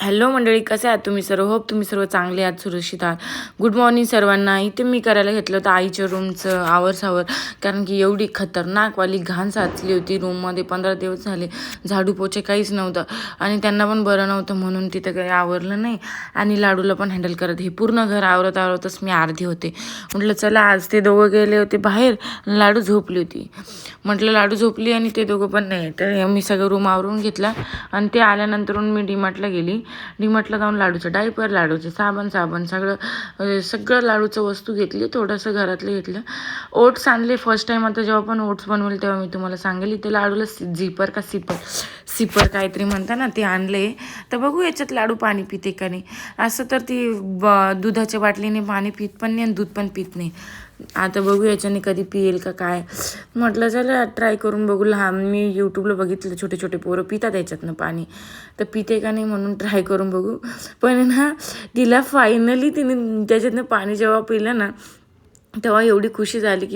Hello मंडळी, कसे आहात तुम्ही सर्व? होप तुम्ही सर्व चांगले आहात, सुरक्षित आहात. गुड मॉर्निंग सर्वांना. इथे मी करायला घेतलं होतं आईच्या रूमचं आवरसावर, कारण की एवढी खतरनाकवाली घाण साचली होती रूममध्ये. 15 दिवस झाले झाडू पोछे काहीच नव्हतं आणि त्यांना पण बरं नव्हतं म्हणून तिथं काही आवरलं नाही आणि लाडूला पण हँडल करत हे पूर्ण घर आवरतच मी अर्धी होते. म्हटलं चला आज ते दोघं गेले होते बाहेर, लाडू झोपली होती. म्हटलं लाडू झोपली आणि ते दोघं पण नाही, तर मी सगळं रूम आवरून घेतला आणि ते आल्यानंतर मी डीमार्टला गेली. डीमार्टला जाऊन लाडूचं डायपर, लाडूचे साबण सगळं लाडूचं वस्तू घेतली. थोडंसं घरातलं घेतलं. ओट्स आणले फर्स्ट टाईम. आता जेव्हा पण ओट्स बनवेल तेव्हा मी तुम्हाला सांगेल. इथे लाडूला झिपर का सिपर काहीतरी म्हणता ना, ते आणले. तर बघू याच्यात लाडू पाणी पिते का नाही. असं तर ती दुधाच्या बाटलीने पाणी पित पण नाही आणि दूध पण पित नाही. आता बघू याच्याने कधी पिईल का काय. म्हटलं चला ट्राय करून बघू. मी यूट्यूबला बघितलं छोटे छोटे पोरं पितात याच्यातनं पाणी, तर पिते का नाही म्हणून ट्राय करून बघू. पण ना तिला फायनली तिने त्याच्यातनं पाणी जेव्हा पिलं ना तेव्हा एवढी खुशी झाली की